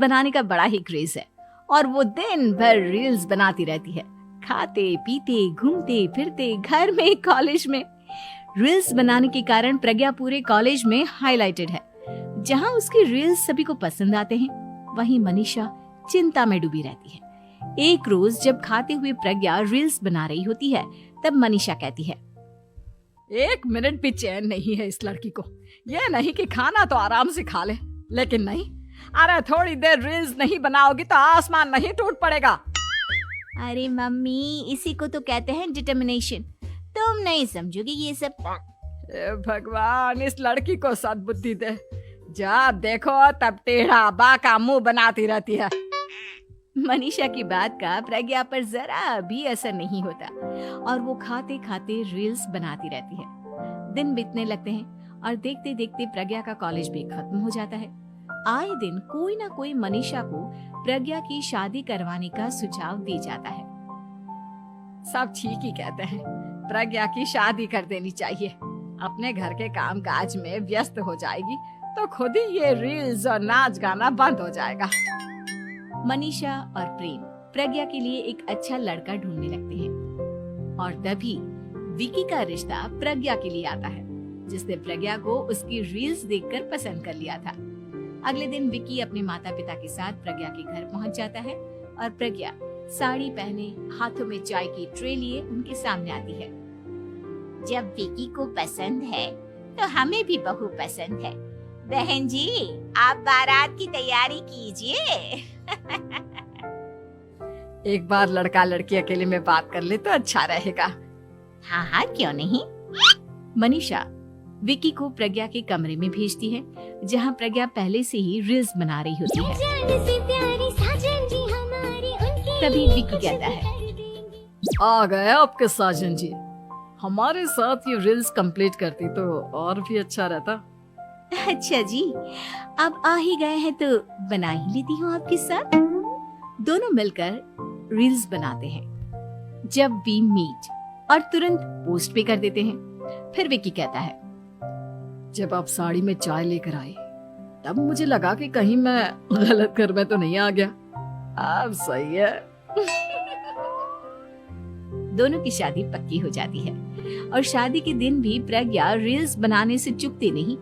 बनाने का बड़ा ही क्रेज है और वो दिन भर रील्स बनाती रहती है, खाते पीते घूमते फिरते घर में कॉलेज में। रील्स बनाने के कारण प्रज्ञा पूरे कॉलेज में हाईलाइटेड है। जहां उसकी रील्स सभी को पसंद आते हैं, वहीं मनीषा चिंता में डूबी रहती है। एक रोज जब खाते हुए प्रज्ञा रील्स बना रही होती है, तब मनीषा कहती है, 1 मिनट भी चैन नहीं है इस लड़की को। ये नहीं कि खाना तो आराम से खा ले, लेकिन नहीं, अरे थोड़ी देर रील्स नहीं बनाओगी तो आसमान नहीं टूट पड़ेगा। अरे मम्मी, इसी को तो कहते हैं डिटर्मिनेशन। तुम नहीं समझोगी ये सब। भगवान, इस लड़की को सद्बुद्धि दे। जब देखो तब टेढ़ा बाका मुंह बनाती रहती है। मनीषा की बात का प्रज्ञा पर जरा भी असर नहीं होता और वो खाते खाते रील्स बनाती रहती है। दिन बीतने लगते हैं और देखते देखते प्रज्ञा का कॉलेज भी खत्म हो जाता है। आए दिन कोई ना कोई मनीषा को प्रज्ञा की शादी करवाने का सुझाव दे जाता है। सब ठीक ही कहते हैं, प्रज्ञा की शादी कर देनी चाहिए। अपने घर के काम काज में व्यस्त हो जाएगी तो खुद ही ये रील्स और नाच गाना बंद हो जाएगा। मनीषा और प्रेम प्रज्ञा के लिए एक अच्छा लड़का ढूंढने लगते हैं और तभी विकी का रिश्ता प्रज्ञा के लिए आता है, जिसने प्रज्ञा को उसकी रील्स देखकर पसंद कर लिया था। अगले दिन विकी अपने माता पिता के साथ प्रज्ञा के घर पहुंच जाता है और प्रज्ञा साड़ी पहने हाथों में चाय की ट्रे लिए उनके सामने आती है। जब विकी को पसंद है तो हमें भी बहू पसंद है। बहन जी, आप बारात की तैयारी कीजिए। एक बार लड़का लड़की अकेले में बात कर ले तो अच्छा रहेगा। हाँ हाँ, क्यों नहीं। मनीषा विकी को प्रज्ञा के कमरे में भेजती है, जहां प्रज्ञा पहले से ही रील्स बना रही होती है। तभी विकी कहता है, आ गए आपके साजन जी। हमारे साथ ये रील्स कंप्लीट करती तो और भी अच्छा रहता। अच्छा जी, अब आ ही गए हैं तो बना ही लेती हूँ आपके साथ। दोनों मिलकर रील्स बनाते हैं। जब वी मीट और तुरंत पोस्ट भी कर देते हैं। फिर विकी कहता है, जब आप साड़ी में चाय लेकर आए तब मुझे लगा कि कहीं मैं गलत घर में तो नहीं आ गया। अब सही है। दोनों की शादी पक्की हो जाती है और शादी के दिन भी प्रज्ञा रील्स बनाने से चूकती नहीं।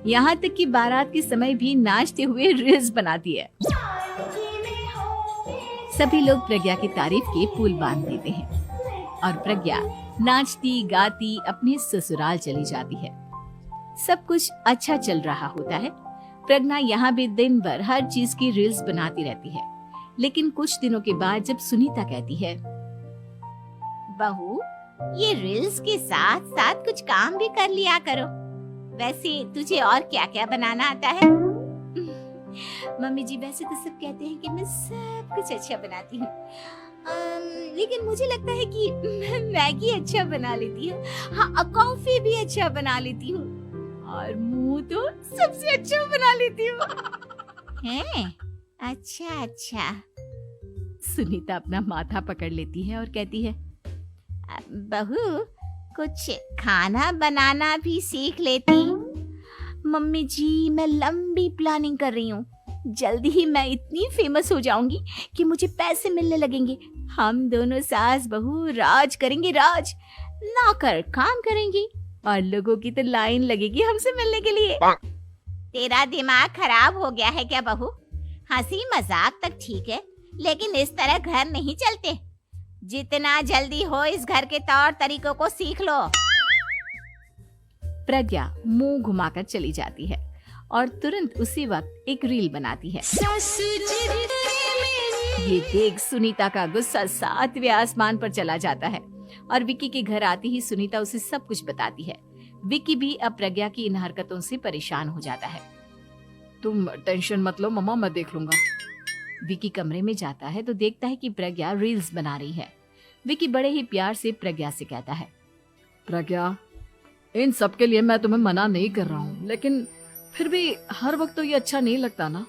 यहाँ तक कि बारात के समय भी नाचते हुए रील्स बनाती है। सभी लोग प्रज्ञा की तारीफ के पुल बांध देते हैं और प्रज्ञा नाचती गाती अपने ससुराल चली जाती है। सब कुछ अच्छा चल रहा होता है। प्रज्ञा यहाँ भी दिन भर हर चीज की रील्स बनाती रहती है। लेकिन कुछ दिनों के बाद जब सुनीता कहती है, बहू, ये रील्स के साथ साथ कुछ काम भी कर लिया करो। वैसे तुझे और क्या क्या बनाना आता है? मम्मी जी, वैसे तो सब कहते हैं कि मैं सब कुछ अच्छा बनाती हूँ, लेकिन मुझे लगता है कि मैं मैगी अच्छा बना लेती हूँ। हाँ, कॉफी भी अच्छा बना लेती हूँ और मुंह तो सबसे अच्छा बना लेती हूँ। हैं? अच्छा अच्छा। सुनीता अपना माथा पकड़ लेती है और कहती है, बहू, कुछ खाना बनाना भी सीख लेती। मम्मी जी, मैं लंबी प्लानिंग कर रही हूँ। जल्दी ही मैं इतनी फेमस हो जाऊंगी कि मुझे पैसे मिलने लगेंगे। हम दोनों सास बहू राज करेंगे, राज। नौकर काम करेंगी और लोगों की तो लाइन लगेगी हमसे मिलने के लिए। तेरा दिमाग खराब हो गया है क्या बहू? हंसी मजाक तक ठीक है, लेकिन इस तरह घर नहीं चलते। जितना जल्दी हो इस घर के तौर तरीकों को सीख लो। प्रज्ञा मुंह घुमाकर चली जाती है और तुरंत उसी वक्त एक रील बनाती है। ये देख सुनीता का गुस्सा 7वें आसमान पर चला जाता है और विकी के घर आती ही सुनीता उसे सब कुछ बताती है। विकी भी अब प्रज्ञा की इन हरकतों से परेशान हो जाता है। तुम टेंशन मत लो मम्मा, मैं देख लूंगा। विकी कमरे में जाता है तो देखता है कि प्रज्ञा रील्स बना रही है। विकी बड़े ही प्यार से प्रज्ञा से कहता है, प्रज्ञा, इन सब के लिए मैं तुम्हें मना नहीं कर रहा हूँ, लेकिन फिर भी हर वक्त तो ये अच्छा नहीं लगता ना।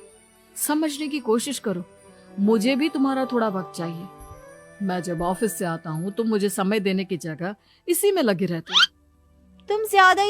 समझने की कोशिश करो, मुझे भी तुम्हारा थोड़ा वक्त चाहिए। मैं जब ऑफिस से आता हूँ तो मुझे समय देने की जगह इसी में लगे रहते हो। तुम ज्यादा ही